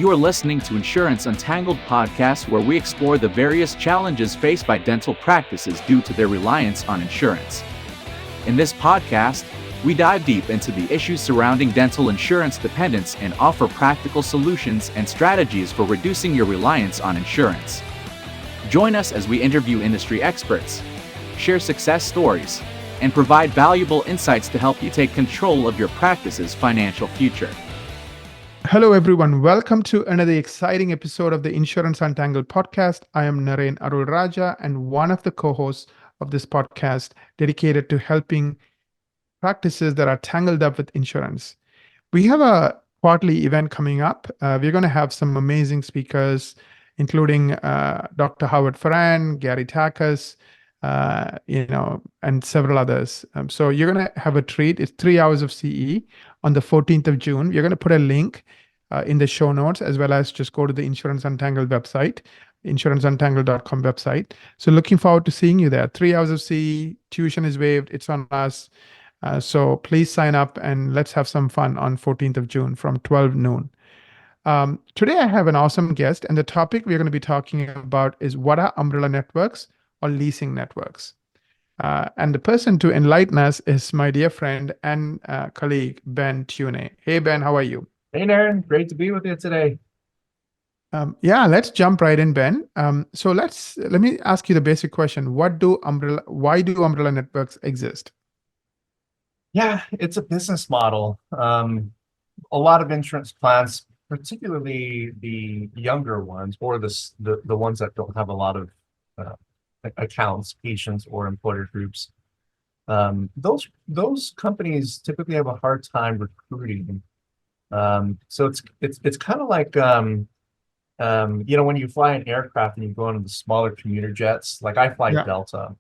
You are listening to Insurance Untangled podcast, where we explore the various challenges faced by dental practices due to their reliance on insurance. In this podcast, we dive deep into the issues surrounding dental insurance dependence and offer practical solutions and strategies for reducing your reliance on insurance. Join us as we interview industry experts, share success stories, and provide valuable insights to help you take control of your practice's financial future. Hello, everyone. Welcome to another exciting episode of the Insurance Untangled podcast. I am Naren Arul Raja and one of the co-hosts of this podcast dedicated to helping practices that are tangled up with insurance. We have a quarterly event coming up. We're going to have some amazing speakers, including Dr. Howard Farran, Gary Takas, and several others. So you're going to have a treat. It's 3 hours of CE on the 14th of June. We're going to put a link in the show notes, as well as just go to the Insurance Untangled website, insuranceuntangledcom website. So looking forward to seeing you there. 3 hours of CE, tuition is waived. It's on us. So please sign up and let's have some fun on 14th of June from 12 noon. Today I have an awesome guest, and the topic we're going to be talking about is what are umbrella networks or leasing networks. And the person to enlighten us is my dear friend and colleague, Ben Tuinei. Hey, Ben, how are you? Hey, Naren, great to be with you today. Let's jump right in, Ben. So let me ask you the basic question. Why do umbrella networks exist? Yeah, it's a business model. A lot of insurance plans, particularly the younger ones or the ones that don't have a lot of accounts, patients, or employer groups, those companies typically have a hard time recruiting. So it's kind of like when you fly an aircraft and you go on the smaller commuter jets, like I fly Delta,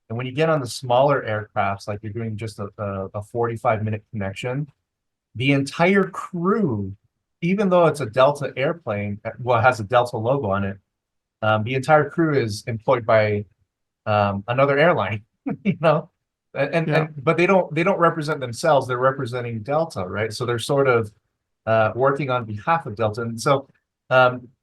and when you get on the smaller aircrafts, like you're doing just a 45-minute connection, the entire crew, even though it's a Delta airplane, well, it has a Delta logo on it, the entire crew is employed by another airline, but they don't represent themselves. They're representing Delta, right? So they're sort of working on behalf of Delta. And so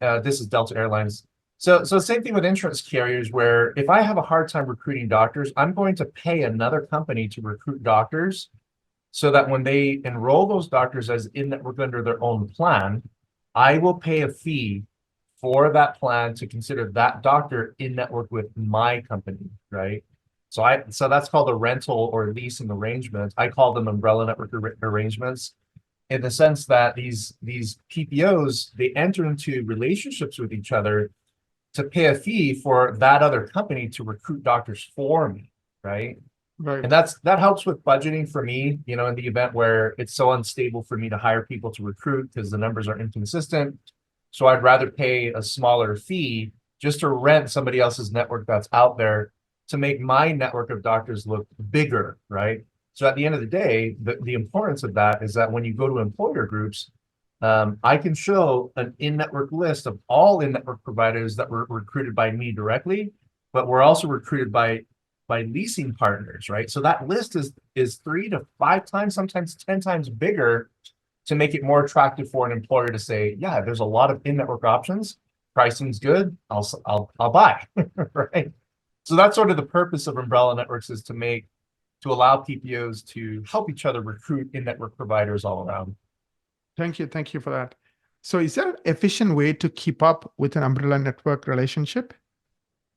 this is Delta Airlines. So same thing with insurance carriers, where if I have a hard time recruiting doctors, I'm going to pay another company to recruit doctors so that when they enroll those doctors as in-network under their own plan, I will pay a fee for that plan to consider that doctor in-network with my company, right? So that's called a rental or leasing arrangement. I call them umbrella network arrangements, in the sense that these PPOs, they enter into relationships with each other to pay a fee for that other company to recruit doctors for me, right? Right. And that helps with budgeting for me, in the event where it's so unstable for me to hire people to recruit because the numbers are inconsistent. So I'd rather pay a smaller fee just to rent somebody else's network that's out there to make my network of doctors look bigger, right? So at the end of the day, the importance of that is that when you go to employer groups, I can show an in-network list of all in-network providers that were recruited by me directly, but were also recruited by leasing partners, right? So that list is 3 to 5 times, sometimes 10 times bigger, to make it more attractive for an employer to say, yeah, there's a lot of in-network options, pricing's good, I'll buy, right? So that's sort of the purpose of umbrella networks, is to allow PPOs to help each other recruit in-network providers all around. Thank you for that. So is there an efficient way to keep up with an umbrella network relationship?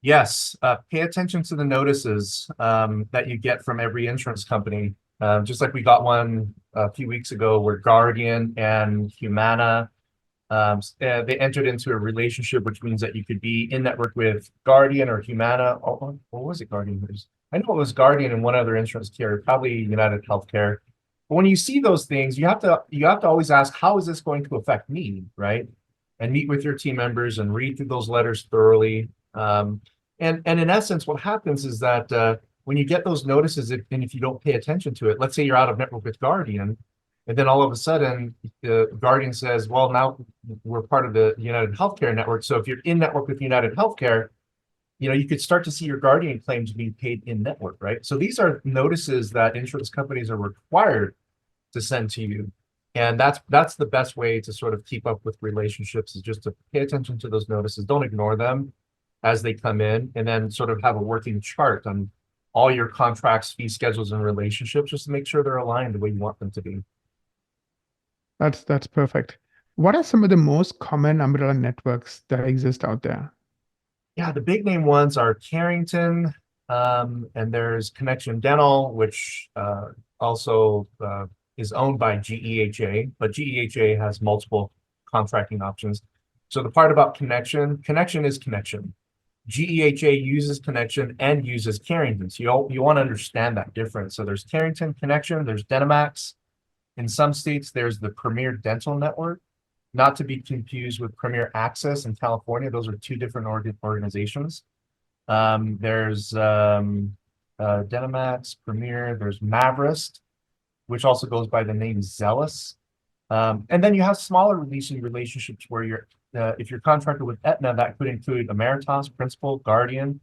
Yes, pay attention to the notices that you get from every insurance company. Just like we got one a few weeks ago where Guardian and Humana, they entered into a relationship, which means that you could be in network with Guardian or Humana. Or was it Guardian? I know it was Guardian and one other insurance carrier, probably United Healthcare. But when you see those things, you have to always ask, how is this going to affect me, right? And meet with your team members and read through those letters thoroughly. And in essence, what happens is that when you get those notices, and if you don't pay attention to it, let's say you're out of network with Guardian, and then all of a sudden, the Guardian says, well, now we're part of the United Healthcare network. So if you're in network with United Healthcare, you could start to see your Guardian claims being paid in network, right? So these are notices that insurance companies are required to send to you. And that's the best way to sort of keep up with relationships, is just to pay attention to those notices. Don't ignore them as they come in, and then sort of have a working chart on all your contracts, fee schedules, and relationships, just to make sure they're aligned the way you want them to be. That's perfect. What are some of the most common umbrella networks that exist out there? Yeah, the big name ones are Carrington, and there's Connection Dental, which also is owned by GEHA, but GEHA has multiple contracting options. So the part about connection is connection. GEHA uses connection and uses Carrington. So you want to understand that difference. So there's Carrington Connection, there's Dentamax. In some states, there's the Premier Dental Network, not to be confused with Premier Access in California. Those are two different organizations. There's Dentamax, Premier, there's Mavrist, which also goes by the name Zealous. And then you have smaller leasing relationships where you're, if you're contracted with Aetna, that could include Emeritus, Principal, Guardian,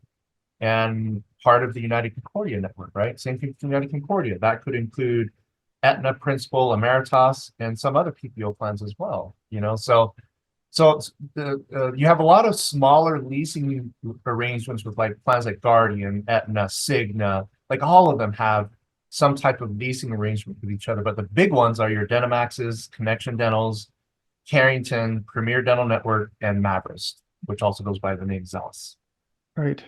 and part of the United Concordia network, right? Same thing for United Concordia. That could include Aetna, Principal, Emeritus, and some other PPO plans as well. So you have a lot of smaller leasing arrangements with like plans like Guardian, Aetna, Cigna, like all of them have some type of leasing arrangement with each other. But the big ones are your Dentamaxes, Connection Dentals, Carrington, Premier Dental Network, and Mavrist, which also goes by the name Zealous. Right.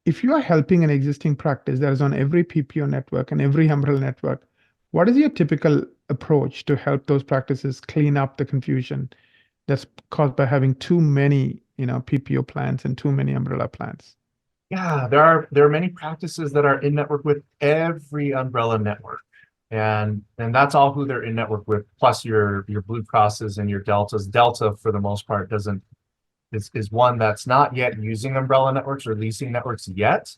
If you are helping an existing practice that is on every PPO network and every umbrella network, what is your typical approach to help those practices clean up the confusion that's caused by having too many, PPO plans and too many umbrella plans? Yeah, there are many practices that are in network with every umbrella network, and that's all who they're in network with, plus your Blue Crosses and your Deltas. Delta, for the most part, is one that's not yet using umbrella networks or leasing networks yet,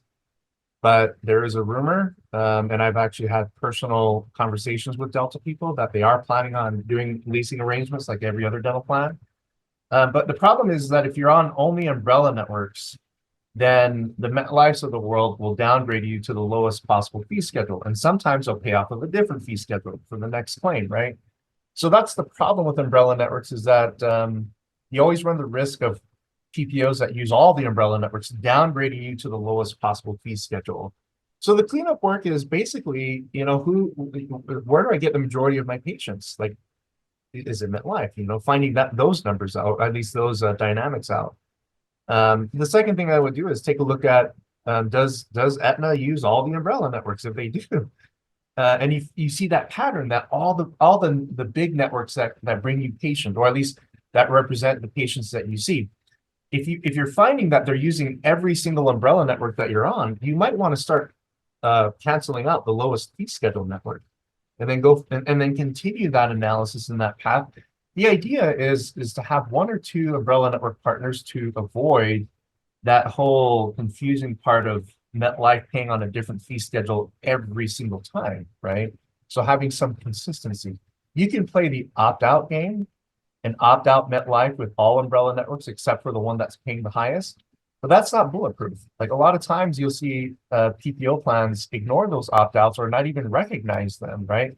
but there is a rumor, and I've actually had personal conversations with Delta people that they are planning on doing leasing arrangements like every other dental plan. But the problem is that if you're on only umbrella networks, then the MetLifes of the world will downgrade you to the lowest possible fee schedule. And sometimes they'll pay off of a different fee schedule for the next claim, right? So that's the problem with umbrella networks, is that you always run the risk of PPOs that use all the umbrella networks downgrading you to the lowest possible fee schedule. So the cleanup work is basically, where do I get the majority of my patients? Like, is it MetLife? Finding those numbers out, at least those dynamics out. The second thing I would do is take a look at, does Aetna use all the umbrella networks? If they do, and you see that pattern, that all the big networks that bring you patients, or at least that represent the patients that you see, if you're finding that they're using every single umbrella network that you're on, you might want to start canceling out the lowest fee schedule network, and then go and then continue that analysis in that path. The idea is to have one or two umbrella network partners to avoid that whole confusing part of MetLife paying on a different fee schedule every single time, right? So having some consistency. You can play the opt-out game and opt out MetLife with all umbrella networks except for the one that's paying the highest, but that's not bulletproof. Like, a lot of times you'll see PPO plans ignore those opt-outs or not even recognize them, right?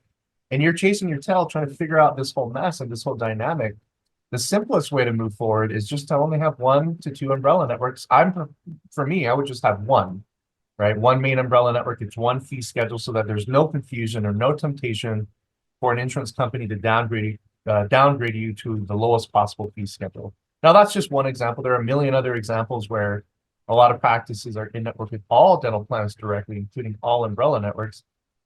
And you're chasing your tail trying to figure out this whole mess and this whole dynamic. The simplest way to move forward is just to only have 1 to 2 umbrella networks. For me, I would just have one, right? One main umbrella network. It's one fee schedule, so that there's no confusion or no temptation for an insurance company to downgrade you to the lowest possible fee schedule. Now, that's just one example. There are a million other examples where a lot of practices are in network with all dental plans directly, including all umbrella networks.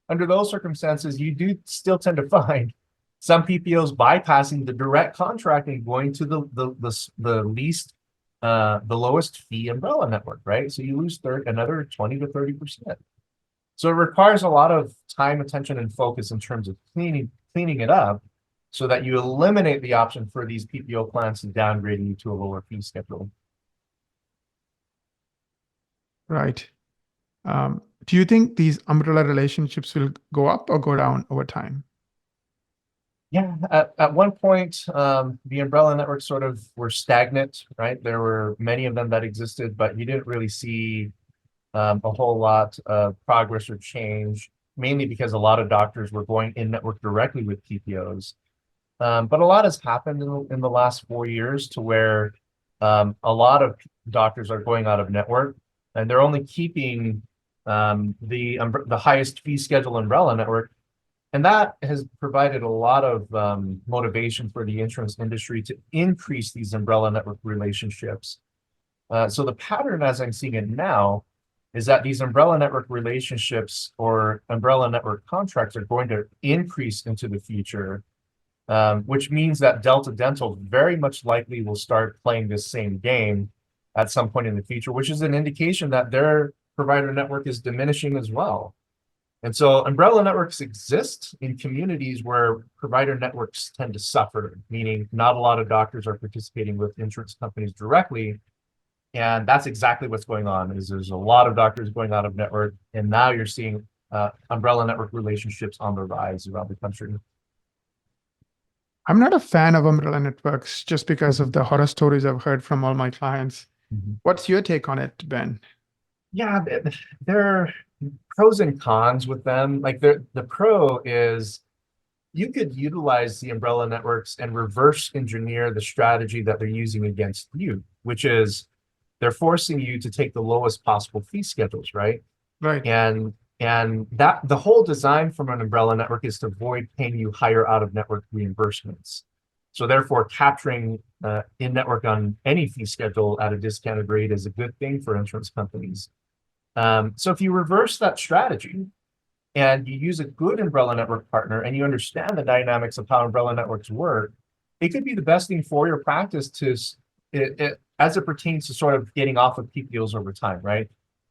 Under those circumstances, you do still tend to find some PPOs bypassing the direct contracting, going to the lowest fee umbrella network, right? So you lose another 20 to 30%. So it requires a lot of time, attention, and focus in terms of cleaning it up, so that you eliminate the option for these PPO plans to downgrading you to a lower fee schedule. Right. Do you think these umbrella relationships will go up or go down over time? Yeah, at one point, the umbrella networks sort of were stagnant, right? There were many of them that existed, but you didn't really see a whole lot of progress or change. mainly because a lot of doctors were going in network directly with PPOs. But a lot has happened in the last 4 years to where a lot of doctors are going out of network, and they're only keeping the highest fee schedule umbrella network. And that has provided a lot of motivation for the insurance industry to increase these umbrella network relationships. So the pattern, as I'm seeing it now, is that these umbrella network relationships or umbrella network contracts are going to increase into the future, which means that Delta Dental very much likely will start playing this same game at some point in the future, which is an indication that their provider network is diminishing as well. And so umbrella networks exist in communities where provider networks tend to suffer, meaning not a lot of doctors are participating with insurance companies directly. And that's exactly what's going on, is there's a lot of doctors going out of network, and now you're seeing umbrella network relationships on the rise around the country. I'm not a fan of umbrella networks just because of the horror stories I've heard from all my clients. What's your take on it, Ben? Yeah, there are pros and cons with them. Like the pro is you could utilize the umbrella networks and reverse engineer the strategy that they're using against you, which is they're forcing you to take the lowest possible fee schedules, right? Right. And that the whole design from an umbrella network is to avoid paying you higher out-of-network reimbursements. So therefore, capturing in-network on any fee schedule at a discounted rate is a good thing for insurance companies. So if you reverse that strategy and you use a good umbrella network partner and you understand the dynamics of how umbrella networks work, it could be the best thing for your practice to, as it pertains to sort of getting off of PPOs over time, right?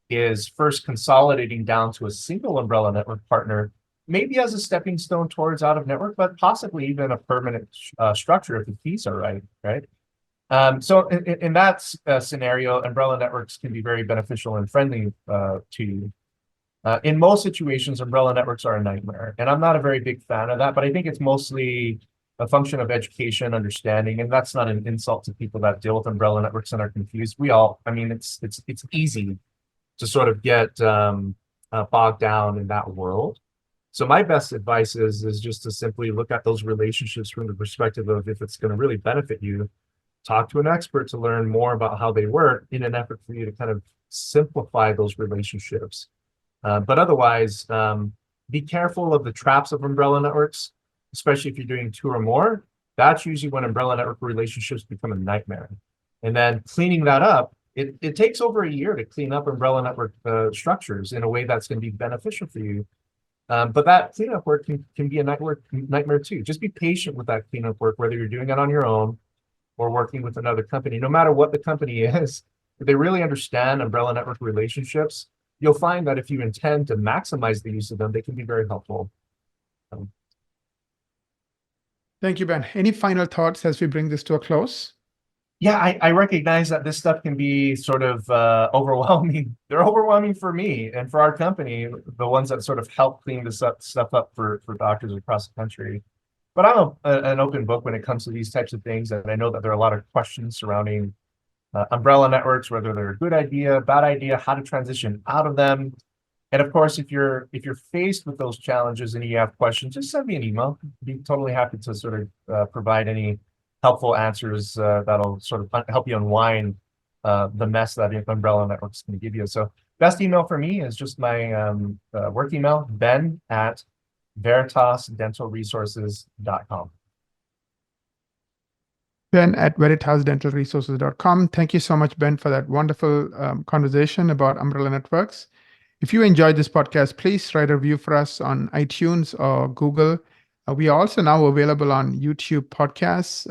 Is first consolidating down to a single umbrella network partner, maybe as a stepping stone towards out of network, but possibly even a permanent structure if the fees are right? So in that scenario, umbrella networks can be very beneficial and friendly to you. In most situations, umbrella networks are a nightmare, and I'm not a very big fan of that, but I think it's mostly a function of education, understanding, and that's not an insult to people that deal with umbrella networks and are confused. I mean, it's easy to sort of get bogged down in that world. So my best advice is just to simply look at those relationships from the perspective of if it's going to really benefit you, talk to an expert to learn more about how they work in an effort for you to kind of simplify those relationships. But otherwise, be careful of the traps of umbrella networks, especially if you're doing 2 or more. That's usually when umbrella network relationships become a nightmare. And then cleaning that up, it takes over a year to clean up umbrella network structures in a way that's going to be beneficial for you. But that cleanup work can be a nightmare too. Just be patient with that cleanup work, whether you're doing it on your own or working with another company. No matter what the company is, if they really understand umbrella network relationships, you'll find that if you intend to maximize the use of them, they can be very helpful. Thank you, Ben. Any final thoughts as we bring this to a close? Yeah, I recognize that this stuff can be sort of overwhelming. They're overwhelming for me and for our company, the ones that sort of help clean this stuff up for doctors across the country. But I'm an open book when it comes to these types of things, and I know that there are a lot of questions surrounding umbrella networks, whether they're a good idea, bad idea, how to transition out of them. And of course, if you're faced with those challenges and you have questions, just send me an email. I'd be totally happy to sort of provide any helpful answers that'll sort of help you unwind the mess that umbrella networks can give you. So best email for me is just my work email, ben@veritasdentalresources.com. Ben at veritasdentalresources.com. Thank you so much, Ben, for that wonderful conversation about umbrella networks. If you enjoyed this podcast, please write a review for us on iTunes or Google. We are also now available on YouTube podcasts.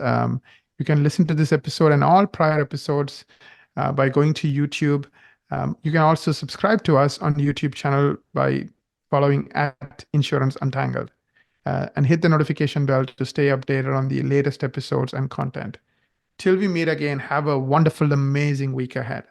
You can listen to this episode and all prior episodes by going to YouTube. You can also subscribe to us on the YouTube channel by following @Insurance Untangled and hit the notification bell to stay updated on the latest episodes and content. Till we meet again, have a wonderful, amazing week ahead.